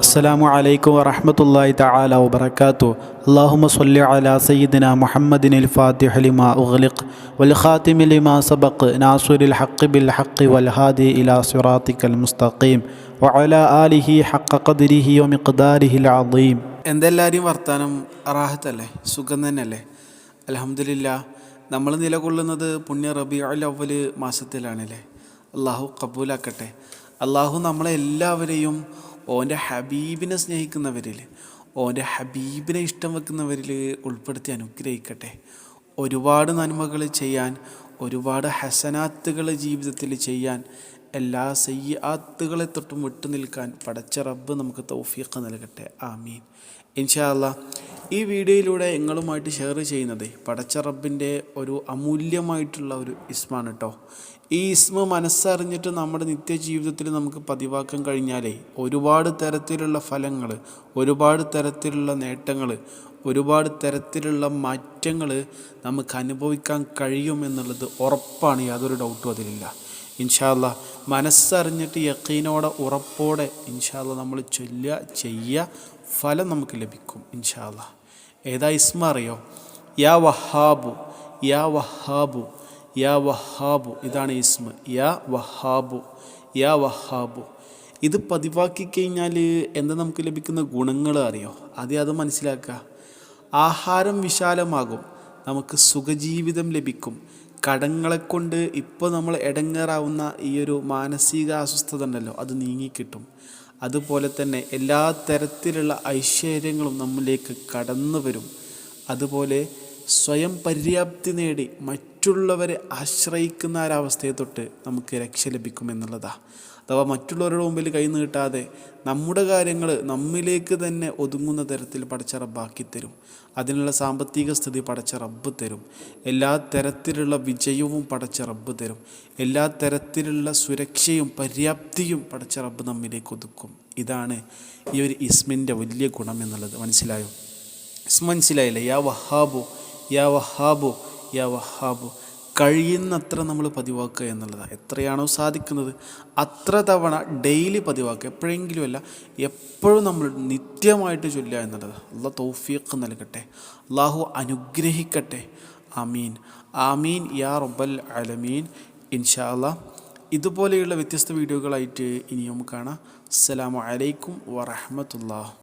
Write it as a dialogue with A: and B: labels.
A: അസ്സലാമു അലൈക്കും വറഹ്മത്തുള്ളാഹി തആല വബറകാതുഹു. അല്ലാഹുമ്മ സ്വല്ലി അലാ സയ്യിദിനാ മുഹമ്മദിനിൽ ഫാത്തിഹി ലിമാ ഉഗ്ലിഖ് വൽ ഖാതിമി ലിമാ സബഖ് നാസിറിൽ ഹഖ് ബിൽ ഹഖ് വൽ ഹാദി ഇലാ സിറാത്തിക്കൽ മുസ്തഖീം വഅലാ ആലിഹി ഹഖ ഖദ്രിഹി വമിഖ്ദാരിഹിൽ അദീം. എന്തെല്ലാവരും വർത്താനം? റാഹത്തല്ലേ? സുഖം തന്നെയല്ലേ? അൽഹംദുലില്ലാഹ്. നമ്മൾ നിലകൊള്ളുന്നത് പുണ്യ റബീഉൽ അവ്വൽ മാസത്തിലാണല്ലേ. അള്ളാഹു കബൂലാക്കട്ടെ. അള്ളാഹു നമ്മളെല്ലാവരെയും ഓൻ്റെ ഹബീബിനെ സ്നേഹിക്കുന്നവരിൽ, ഓൻ്റെ ഹബീബിനെ ഇഷ്ടം വെക്കുന്നവരിൽ ഉൾപ്പെടുത്തി അനുഗ്രഹിക്കട്ടെ. ഒരുപാട് നന്മകൾ ചെയ്യാൻ, ഒരുപാട് ഹസനാത്തുകൾ ജീവിതത്തിൽ ചെയ്യാൻ, എല്ലാ സയ്യിആത്തുകളെ തൊട്ടും വിട്ടു നിൽക്കാൻ പടച്ച റബ്ബ് നമുക്ക് തൗഫീഖ് നൽകട്ടെ. ആമീൻ. ഇൻഷാ അല്ലാഹ് ഈ വീഡിയോയിലൂടെ നിങ്ങളുമായിട്ട് ഷെയർ ചെയ്യുന്നത് പടച്ച റബ്ബിൻ്റെ ഒരു അമൂല്യമായിട്ടുള്ള ഒരു ഇസ്മാണ് കേട്ടോ. ഈ ഇസ്മ മനസ്സറിഞ്ഞിട്ട് നമ്മുടെ നിത്യജീവിതത്തിൽ നമുക്ക് പതിവാക്കാൻ കഴിഞ്ഞാലേ ഒരുപാട് തരത്തിലുള്ള ഫലങ്ങൾ, ഒരുപാട് തരത്തിലുള്ള നേട്ടങ്ങൾ, ഒരുപാട് തരത്തിലുള്ള മാറ്റങ്ങൾ നമുക്ക് അനുഭവിക്കാൻ കഴിയുമെന്നുള്ളത് ഉറപ്പാണ്. യാതൊരു ഡൗട്ടും അതിലില്ല. ഇൻഷാ അല്ലാഹ് മനസ്സറിഞ്ഞിട്ട് യഖീനോടെ ഉറപ്പോടെ ഇൻഷാ അല്ലാഹ് നമ്മൾ ചൊല്ലുക, ചെയ്യുക, ഫലം നമുക്ക് ലഭിക്കും ഇൻഷാ അല്ലാഹ്. ഏതാ ഇസ്മ അറിയോ? യാ വഹാബു, യാ വഹാബു, യാ വഹാബു. ഇതാണ് ഇസ്മ. യാ വഹാബു, യാ വഹാബു. ഇത് പതിവാക്കി കഴിഞ്ഞാൽ എന്താ നമുക്ക് ലഭിക്കുന്ന ഗുണങ്ങൾ അറിയോ? അത് മനസ്സിലാക്കുക. ആഹാരം വിശാലമാകും, നമുക്ക് സുഖജീവിതം ലഭിക്കും, കടങ്ങളെക്കൊണ്ട് ഇപ്പോൾ നമ്മൾ ഇടങ്ങേറാവുന്ന ഈ ഒരു മാനസിക അസ്വസ്ഥത ഉണ്ടല്ലോ, അത് നീങ്ങിക്കിട്ടും. അതുപോലെ തന്നെ എല്ലാ തരത്തിലുള്ള ഐശ്വര്യങ്ങളും നമ്മിലേക്ക് കടന്നു വരും. അതുപോലെ സ്വയം പര്യാപ്തി നേടി മറ്റുള്ളവരെ ആശ്രയിക്കുന്ന ഒരവസ്ഥയെ തൊട്ട് നമുക്ക് രക്ഷ ലഭിക്കുമെന്നുള്ളതാണ്. അഥവാ മറ്റുള്ളവരുടെ മുമ്പിൽ കൈ നീട്ടാതെ നമ്മുടെ കാര്യങ്ങൾ നമ്മിലേക്ക് തന്നെ ഒതുങ്ങുന്ന തരത്തിൽ പടച്ച റബ്ബാക്കി തരും. അതിനുള്ള സാമ്പത്തിക സ്ഥിതി പടച്ച റബ്ബ് തരും. എല്ലാ തരത്തിലുള്ള വിജയവും പടച്ച റബ്ബ് തരും. എല്ലാ തരത്തിലുള്ള സുരക്ഷയും പര്യാപ്തിയും പടച്ച റബ്ബ് നമ്മിലേക്ക് ഒതുക്കും. ഇതാണ് ഈ ഒരു ഇസ്മിൻ്റെ വലിയ ഗുണം എന്നുള്ളത്. മനസ്സിലായോ? ഇസ്മ മനസ്സിലായില്ലേ? യാ വഹാബു, യാ വഹാബു, യാ വഹാബു. കഴിയുന്നത്ര നമ്മൾ പതിവാക്കുക എന്നുള്ളതാണ്. എത്രയാണോ സാധിക്കുന്നത് അത്ര തവണ ഡെയിലി പതിവാക്കുക. എപ്പോഴെങ്കിലും അല്ല, എപ്പോഴും നമ്മൾ നിത്യമായിട്ട് ചൊല്ലുക എന്നുള്ളത്. അള്ളാഹു തൗഫീഖ് നൽകട്ടെ, അള്ളാഹു അനുഗ്രഹിക്കട്ടെ. ആമീൻ, ആമീൻ യാ റബ്ബൽ ആലമീൻ. ഇൻഷാ അല്ലാഹ് ഇതുപോലെയുള്ള വ്യത്യസ്ത വീഡിയോകളായിട്ട് ഇനിയും കാണാം. അസ്സലാമു അലൈക്കും വറഹ്മത്തുള്ളാഹി.